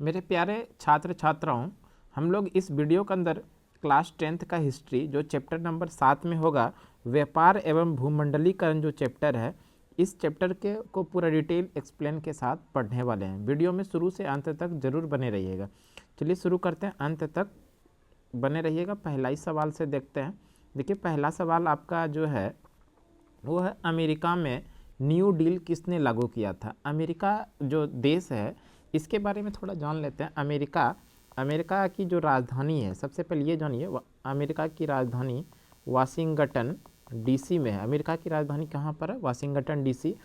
मेरे प्यारे छात्र छात्राओं, हम लोग इस वीडियो के अंदर क्लास 10th का हिस्ट्री जो चैप्टर नंबर 7 में होगा, व्यापार एवं भूमंडलीकरण जो चैप्टर है, इस चैप्टर के को पूरा डिटेल एक्सप्लेन के साथ पढ़ने वाले हैं। वीडियो में शुरू से अंत तक जरूर बने रहिएगा। चलिए शुरू करते हैं, अंत तक बने रहिएगा। पहला ही सवाल से देखते हैं। देखिए, पहला सवाल आपका जो है वो है, अमेरिका में न्यू डील किसने लागू किया था। अमेरिका जो देश है इसके बारे में थोड़ा जान लेते हैं। अमेरिका की जो राजधानी है, सबसे पहले ये जानिए, अमेरिका की राजधानी वाशिंगटन डीसी में है। अमेरिका की राजधानी कहाँ पर है? Washington DC.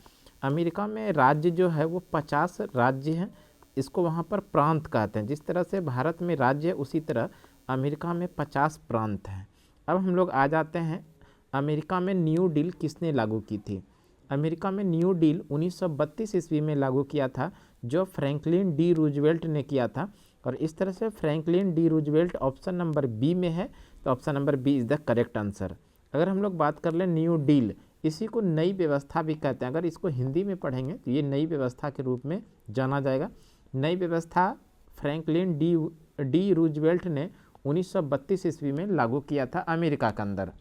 अमेरिका में राज्य जो है वो 50 राज्य हैं। इसको वहाँ पर प्रांत कहते हैं। जिस तरह से भारत में राज्य है, उसी तरह अमेरिका में 50 प्रांत हैं। अब हम लोग आ जाते हैं, अमेरिका में न्यू डील किसने लागू की थी। अमेरिका में न्यू डील 1932 ईस्वी में लागू किया था, जो फ्रैंकलिन डी रूजवेल्ट ने किया था। और इस तरह से Franklin D Roosevelt option number B में है, तो option number B is the correct answer. अगर हम लोग बात कर लें न्यू डील, इसी को नई व्यवस्था भी कहते हैं। अगर इसको हिंदी में पढ़ेंगे तो ये नई व्यवस्था के रूप में जाना जाएगा। नई व्यवस्था फ्रैंकलिन डी रूजवेल्ट ने 1932 ईस्वी में लागू किया था अमेरिका के अंदर।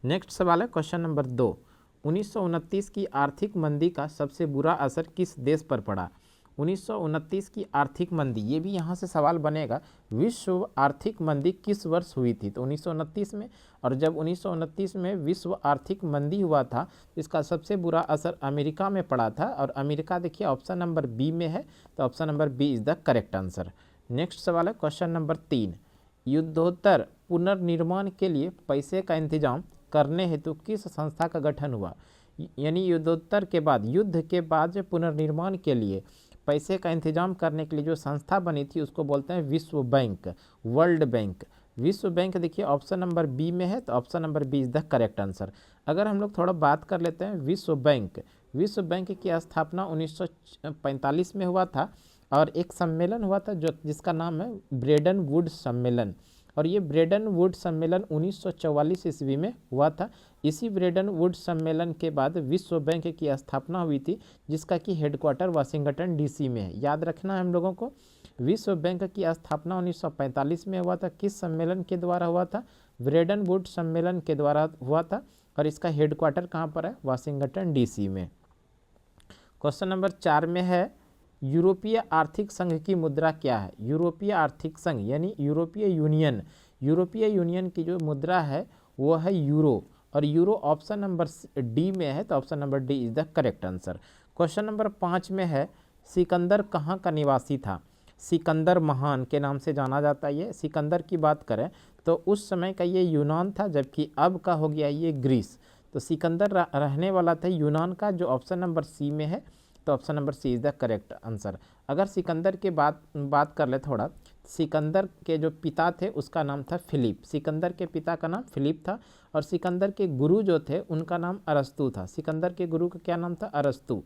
नेक्स्ट सवाल है क्वेश्चन नंबर 2। 1929 की आर्थिक मंदी का सबसे बुरा असर किस देश पर पड़ा। 1929 की आर्थिक मंदी, ये भी यहाँ से सवाल बनेगा, विश्व आर्थिक मंदी किस वर्ष हुई थी। तो 1929 में, और जब 1929 में विश्व आर्थिक मंदी हुआ था तो इसका सबसे बुरा असर अमेरिका में पड़ा था। और अमेरिका देखिए ऑप्शन नंबर बी में है, तो option number B is the correct answer. Next सवाल है क्वेश्चन नंबर 3। युद्धोत्तर पुनर्निर्माण के लिए पैसे का इंतजाम करने हेतु किस संस्था का गठन हुआ। यानी युद्धोत्तर के बाद, युद्ध के बाद जो पुनर्निर्माण के लिए पैसे का इंतजाम करने के लिए जो संस्था बनी थी उसको बोलते हैं विश्व बैंक, वर्ल्ड बैंक। विश्व बैंक देखिए ऑप्शन नंबर बी में है, तो option number B is the correct answer. अगर हम लोग थोड़ा बात कर लेते हैं विश्व बैंक की स्थापना 1945 में हुआ था। और एक सम्मेलन हुआ था जो जिसका नाम है ब्रेडन वुड सम्मेलन। और ये ब्रेडन वुड सम्मेलन 1944 ईस्वी में हुआ था। इसी ब्रेडन वुड सम्मेलन के बाद विश्व बैंक की स्थापना हुई थी, जिसका कि हेडक्वार्टर वाशिंगटन डीसी में है। याद रखना है हम लोगों को, विश्व बैंक की स्थापना 1945 में हुआ था। किस सम्मेलन के द्वारा हुआ था? ब्रेडन वुड सम्मेलन के द्वारा हुआ था। और इसका हेडक्वार्टर कहाँ पर है? वाशिंगटन डीसी में। क्वेश्चन नंबर 4 में है, यूरोपीय आर्थिक संघ की मुद्रा क्या है। यूरोपीय आर्थिक संघ यानी यूरोपीय यूनियन की जो मुद्रा है वो है यूरो। और यूरो ऑप्शन नंबर डी में है, तो option number D is the correct answer. Question number 5 में है, सिकंदर कहाँ का निवासी था। सिकंदर महान के नाम से जाना जाता है। ये सिकंदर की बात करें तो उस समय का ये यूनान था, जबकि अब का हो गया ये ग्रीस। तो सिकंदर रहने वाला था यूनान का, जो ऑप्शन नंबर सी में है, तो option number C is the correct answer. अगर सिकंदर के बात कर ले थोड़ा, सिकंदर के जो पिता थे उसका नाम था फिलिप। सिकंदर के पिता का नाम फिलिप था। और सिकंदर के गुरु जो थे उनका नाम अरस्तु था। सिकंदर के गुरु का क्या नाम था? अरस्तु।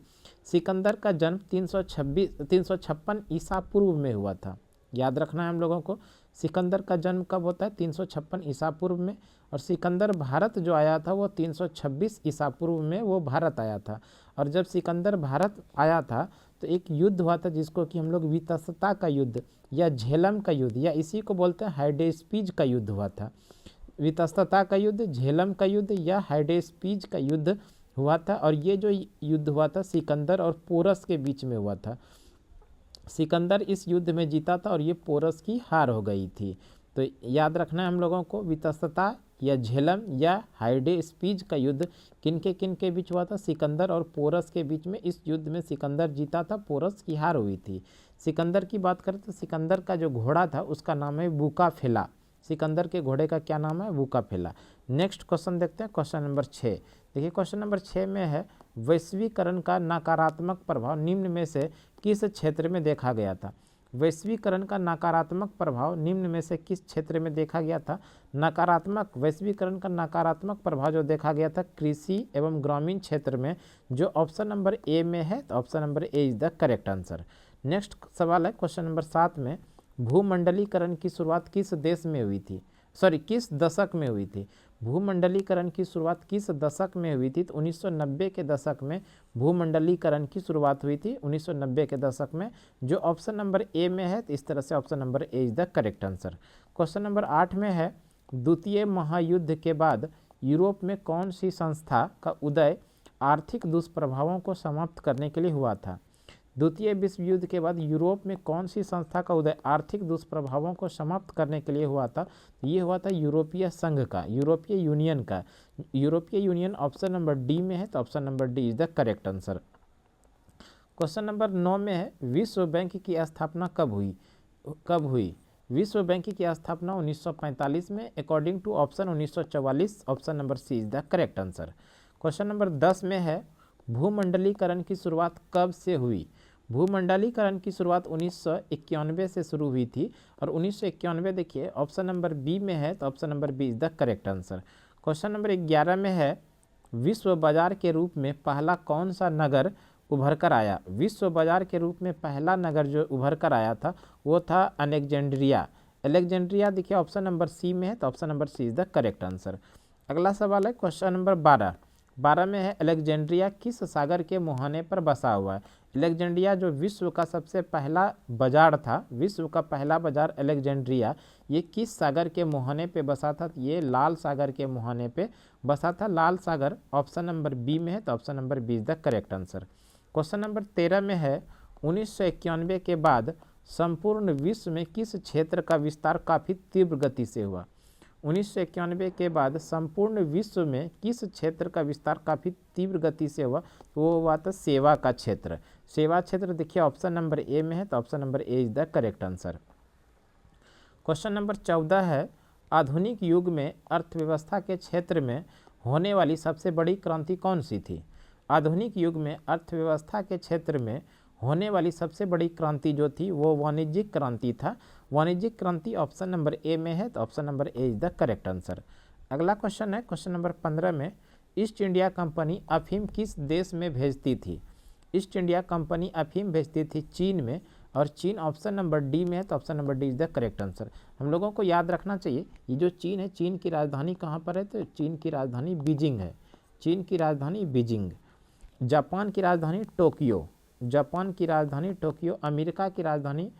सिकंदर का जन्म 356 ईसा पूर्व में हुआ था। याद रखना है हम लोगों को, सिकंदर का जन्म कब होता है? 356 ईसा पूर्व में। और सिकंदर भारत जो आया था वो 326 ईसा पूर्व में वो भारत आया था। और जब सिकंदर भारत आया था तो एक युद्ध हुआ था जिसको कि हम लोग वितस्ता का युद्ध या झेलम का युद्ध, या इसी को बोलते हैं हाइडेस्पीज का युद्ध हुआ था। वितस्ता का युद्ध, झेलम का युद्ध या हाइडेस्पीज का युद्ध हुआ था। और ये जो युद्ध हुआ था सिकंदर और पोरस के बीच में हुआ था। सिकंदर इस युद्ध में जीता था और ये पोरस की हार हो गई थी। तो याद रखना है हम लोगों को, वितस्ता या झेलम या हाइडेस्पीज का युद्ध किन के बीच हुआ था? सिकंदर और पोरस के बीच में। इस युद्ध में सिकंदर जीता था, पोरस की हार हुई थी। सिकंदर की बात करें तो सिकंदर का जो घोड़ा था उसका नाम है बुकाफेला। सिकंदर के घोड़े का क्या नाम है? बुकाफेला। नेक्स्ट क्वेश्चन देखते हैं, क्वेश्चन नंबर 6। देखिए क्वेश्चन नंबर 6 में है, वैश्वीकरण का नकारात्मक प्रभाव निम्न में से किस क्षेत्र में देखा गया था। वैश्वीकरण का नकारात्मक प्रभाव निम्न में से किस क्षेत्र में देखा गया था। वैश्वीकरण का नकारात्मक प्रभाव जो देखा गया था कृषि एवं ग्रामीण क्षेत्र में, जो ऑप्शन नंबर ए में है, तो option number A is the correct answer. Next सवाल है क्वेश्चन नंबर 7 में, भूमंडलीकरण की शुरुआत किस देश में हुई थी, किस दशक में हुई थी। भूमंडलीकरण की शुरुआत किस दशक में हुई थी? तो 1990 के दशक में भूमंडलीकरण की शुरुआत हुई थी, 1990 के दशक में, जो ऑप्शन नंबर ए में है। तो इस तरह से option number A is the correct answer. Question number 8 में है, द्वितीय महायुद्ध के बाद यूरोप में कौन सी संस्था का उदय आर्थिक दुष्प्रभावों को समाप्त करने के लिए हुआ था? द्वितीय विश्व युद्ध के बाद यूरोप में कौन सी संस्था का उदय आर्थिक दुष्प्रभावों को समाप्त करने के लिए हुआ था? ये हुआ था यूरोपीय संघ का, यूरोपीय यूनियन का। यूरोपीय यूनियन ऑप्शन नंबर डी में है, तो option number D is the correct answer. Question number 9 में है, विश्व बैंक की स्थापना कब हुई? विश्व बैंक की स्थापना 1945 में, according to option 1944, option number C is the correct answer. Question number 10 में है, भूमंडलीकरण की शुरुआत कब से हुई? भूमंडलीकरण की शुरुआत 1991 से शुरू हुई थी, और 1991 देखिए ऑप्शन नंबर बी में है, तो option number B is the correct answer. Question number 11 में है, विश्व बाजार के रूप में पहला कौन सा नगर उभर कर आया? विश्व बाजार के रूप में पहला नगर जो उभर कर आया था वो था अलेक्जेंड्रिया। अलेक्जेंड्रिया देखिए ऑप्शन नंबर सी में है, तो option number C is the correct answer. अगला सवाल है क्वेश्चन नंबर 12 में है, अलेक्जेंड्रिया किस सागर के मुहाने पर बसा हुआ है? अलेक्जेंड्रिया जो विश्व का सबसे पहला बाजार था, विश्व का पहला बाजार अलेक्जेंड्रिया, ये किस सागर के मुहाने पे बसा था? ये लाल सागर के मुहाने पे बसा था। लाल सागर ऑप्शन नंबर बी में है, तो option number B is the correct answer. Question number 13 में है, 1991 के बाद संपूर्ण विश्व में किस क्षेत्र का विस्तार काफ़ी तीव्र गति से हुआ? 1991 के बाद संपूर्ण विश्व में किस क्षेत्र का विस्तार काफ़ी तीव्र गति से हुआ? तो वो हुआ था सेवा का क्षेत्र। सेवा क्षेत्र देखिए ऑप्शन नंबर ए में है, तो option number A is the correct answer. Question number 14 है, आधुनिक युग में अर्थव्यवस्था के क्षेत्र में होने वाली सबसे बड़ी क्रांति कौन सी थी? आधुनिक युग में अर्थव्यवस्था के क्षेत्र में होने वाली सबसे बड़ी क्रांति जो थी वो वाणिज्यिक क्रांति था। वाणिज्यिक क्रांति ऑप्शन नंबर ए में है, तो option number A is the correct answer. अगला क्वेश्चन है क्वेश्चन नंबर 15 में, ईस्ट इंडिया कंपनी अफीम किस देश में भेजती थी? ईस्ट इंडिया कंपनी अफीम भेजती थी चीन में, और चीन ऑप्शन नंबर डी में है, तो option number D is the correct answer. हम लोगों को याद रखना चाहिए ये जो चीन है, चीन की राजधानी कहाँ पर है? तो चीन की राजधानी बीजिंग है। चीन की राजधानी बीजिंग। जापान की राजधानी टोक्यो, जापान की राजधानी टोक्यो। अमेरिका की राजधानी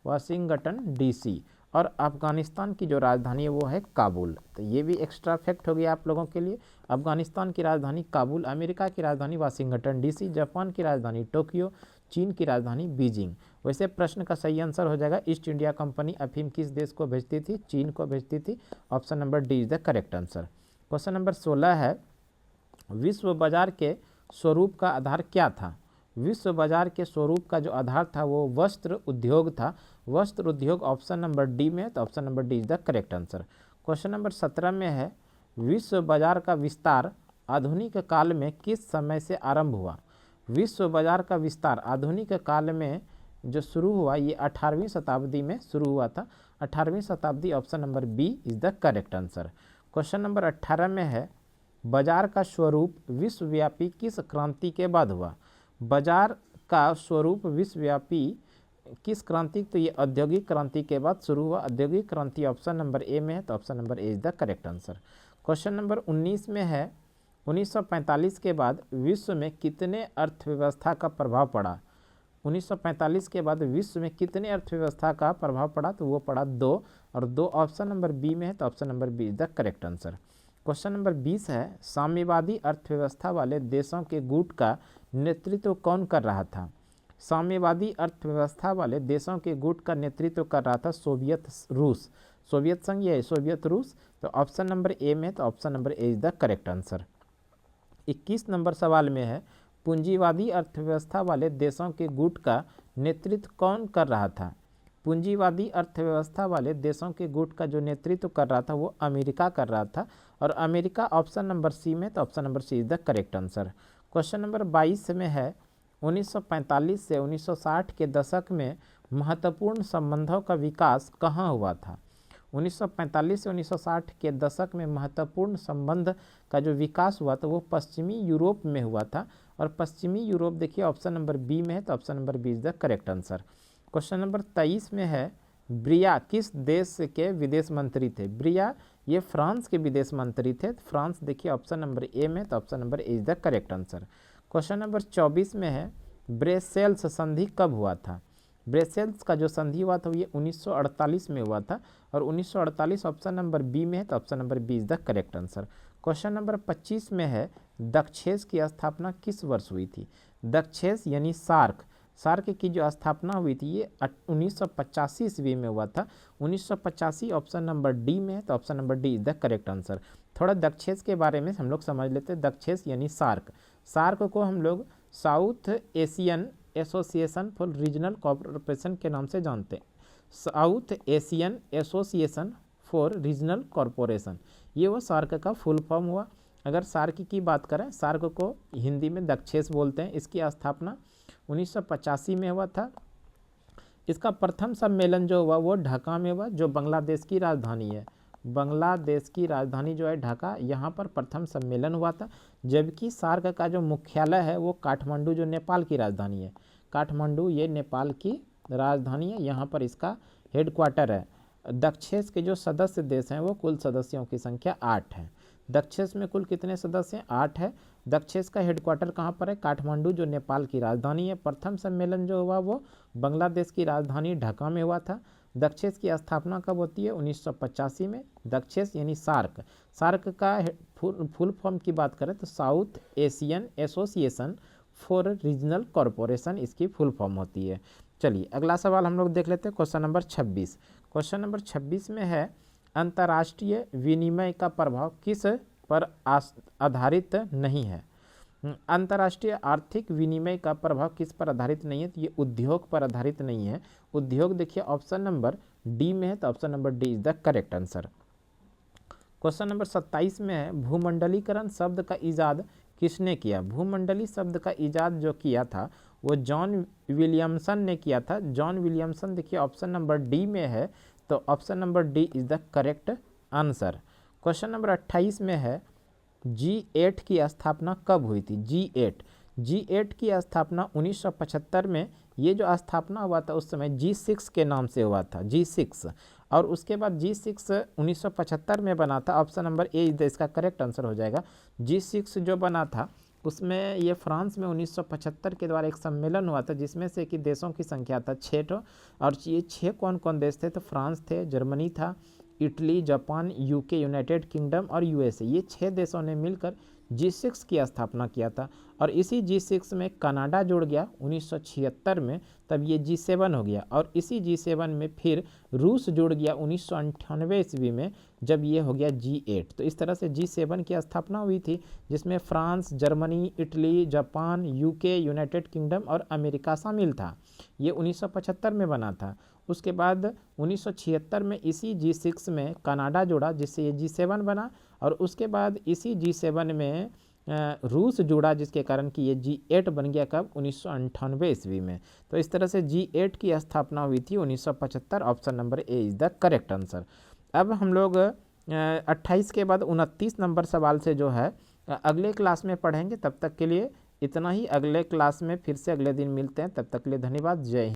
वाशिंगटन डीसी, और अफगानिस्तान की जो राजधानी है वो है काबुल। तो ये भी एक्स्ट्रा फैक्ट हो गया आप लोगों के लिए। अफगानिस्तान की राजधानी काबुल, अमेरिका की राजधानी वाशिंगटन डीसी, जापान की राजधानी टोक्यो, चीन की राजधानी बीजिंग। वैसे प्रश्न का सही आंसर हो जाएगा, ईस्ट इंडिया कंपनी अफीम किस देश को भेजती थी? चीन को भेजती थी। Option number D is the correct answer. Question number 16 है, विश्व बाजार के स्वरूप का आधार क्या था? विश्व बाजार के स्वरूप का जो आधार था वो वस्त्र उद्योग था। वस्त्र उद्योग ऑप्शन नंबर डी में है, तो option number D is the correct answer. Question number 17 में है, विश्व बाजार का विस्तार आधुनिक काल में किस समय से आरंभ हुआ? विश्व बाजार का विस्तार आधुनिक काल में जो शुरू हुआ ये 18वीं शताब्दी में शुरू हुआ था। 18वीं शताब्दी, option number B is the correct answer. Question number 18 में है, बाजार का स्वरूप विश्वव्यापी किस क्रांति के बाद हुआ? बाजार का स्वरूप विश्वव्यापी किस क्रांति? तो ये औद्योगिक क्रांति के बाद शुरू हुआ। औद्योगिक क्रांति ऑप्शन नंबर ए में है, तो option number A is the correct answer. Question number 19 में है, 1945 के बाद विश्व में कितने अर्थव्यवस्था का प्रभाव पड़ा? 1945 के बाद विश्व में कितने अर्थव्यवस्था का प्रभाव पड़ा? तो वो पड़ा 2, और 2 ऑप्शन नंबर बी में है, तो option number B is the correct answer. Question number 20 है, साम्यवादी अर्थव्यवस्था वाले देशों के गुट का नेतृत्व कौन कर रहा था? साम्यवादी अर्थव्यवस्था वाले देशों के गुट का नेतृत्व कर रहा था सोवियत रूस। सोवियत संघ या सोवियत रूस, तो ऑप्शन नंबर ए में है, तो option number A is the correct answer. 21 number सवाल में है, पूंजीवादी अर्थव्यवस्था वाले देशों के गुट का नेतृत्व कौन कर रहा था? पूंजीवादी अर्थव्यवस्था वाले देशों के गुट का जो नेतृत्व कर रहा था वो अमेरिका कर रहा था, और अमेरिका ऑप्शन नंबर सी में, तो option number C is the correct answer. Question number 22 में है, 1945 से 1960 के दशक में महत्वपूर्ण संबंधों का विकास कहाँ हुआ था? 1945 से 1960 के दशक में महत्वपूर्ण संबंध का जो विकास हुआ था वो पश्चिमी यूरोप में हुआ था, और पश्चिमी यूरोप देखिए ऑप्शन नंबर बी में है, तो option number B is the correct answer. Question number 23 में है, ब्रिया किस देश के विदेश मंत्री थे? ब्रिया ये फ्रांस के विदेश मंत्री थे। फ्रांस देखिए ऑप्शन नंबर ए में, तो option number A is the correct answer. Question number 24 में है ब्रेसेल्स संधि कब हुआ था। ब्रेसेल्स का जो संधि हुआ था ये 1948 में हुआ था, और 1948 ऑप्शन नंबर बी में है, तो option number B is the correct answer. Question number 25 में है दक्षेस की स्थापना किस वर्ष हुई थी। दक्षेस यानी सार्क, सार्क की जो स्थापना हुई थी ये 1985 ईस्वी में हुआ था। 1985 ऑप्शन नंबर डी में है, तो option number D is the correct answer. थोड़ा दक्षेस के बारे में हम लोग समझ लेते हैं। दक्षेस यानी सार्क, सार्क को हम लोग south Asian association for regional corporation के नाम से जानते हैं। South Asian association for regional corporation, ये वो सार्क का फुल फॉर्म हुआ। अगर सार्क की बात करें, सार्क को हिंदी में दक्षेस बोलते हैं। इसकी स्थापना 1985 में हुआ था। इसका प्रथम सम्मेलन जो हुआ वो ढाका में हुआ, जो बांग्लादेश की राजधानी है। बांग्लादेश की राजधानी जो है ढाका, यहाँ पर प्रथम सम्मेलन हुआ था। जबकि सार्क का जो मुख्यालय है वो काठमांडू, जो नेपाल की राजधानी है। काठमांडू ये नेपाल की राजधानी है, यहाँ पर इसका हेडक्वार्टर है। दक्षेस के जो सदस्य देश हैं वो कुल सदस्यों की संख्या 8 है। दक्षेस में कुल कितने सदस्य हैं? 8 है। दक्षेस का हेडक्वार्टर कहाँ पर है? काठमांडू, जो नेपाल की राजधानी है। प्रथम सम्मेलन जो हुआ वो बांग्लादेश की राजधानी ढाका में हुआ था। दक्षेस की स्थापना कब होती है? 1985 में। दक्षेस यानी सार्क, सार्क का फुल फॉर्म की बात करें तो south Asian association for regional corporation इसकी फुल फॉर्म होती है। चलिए अगला सवाल हम लोग देख लेते हैं, क्वेश्चन नंबर 26। क्वेश्चन नंबर 26 में है अंतर्राष्ट्रीय विनिमय का प्रभाव किस पर आधारित नहीं है। अंतर्राष्ट्रीय आर्थिक विनिमय का प्रभाव किस पर आधारित नहीं है? तो ये उद्योग पर आधारित नहीं है। उद्योग देखिए ऑप्शन नंबर डी में है, तो option number D is the correct answer. Question number 27 में है भूमंडलीकरण शब्द का इजाद किसने किया। भूमंडली शब्द का इजाद जो किया था वो जॉन विलियमसन ने किया था। जॉन विलियमसन देखिए ऑप्शन नंबर डी में है, तो option number D is the correct answer. Question number 28 में है G8 की स्थापना कब हुई थी। G8 की स्थापना 1975 में, ये जो स्थापना हुआ था उस समय G6 के नाम से हुआ था, G6। और उसके बाद G6 1975 में बना था। ऑप्शन नंबर ए इसका करेक्ट आंसर हो जाएगा। G6 जो बना था उसमें ये फ्रांस में 1975 के द्वारा एक सम्मेलन हुआ था, जिसमें से कि देशों की संख्या था 6 और ये 6 कौन कौन देश थे? तो फ्रांस थे, जर्मनी था, Italy, Japan, UK, United kingdom और यूएसए। ये 6 देशों ने मिलकर G6 की स्थापना किया था। और इसी G6 में कनाडा जुड़ गया 1976 में, तब ये G7 हो गया। और इसी G7 में फिर रूस जुड़ गया 1998 ईस्वी में, जब ये हो गया G8। तो इस तरह से G7 की स्थापना हुई थी, जिसमें France, Germany, Italy, Japan, UK, United kingdom और अमेरिका शामिल था। ये 1975 में बना था। उसके बाद 1976 में इसी G6 में कनाडा जुड़ा, जिससे ये G7 बना। और उसके बाद इसी G7 में रूस जुड़ा, जिसके कारण कि ये G8 बन गया कब? 1998 ईस्वी में। तो इस तरह से G8 की स्थापना हुई थी 1975। Option number A is the correct answer. अब हम लोग 28 के बाद 29 नंबर सवाल से जो है अगले क्लास में पढ़ेंगे। तब तक के लिए इतना ही। अगले क्लास में फिर से अगले दिन मिलते हैं। तब तक के लिए धन्यवाद। जय हिंद।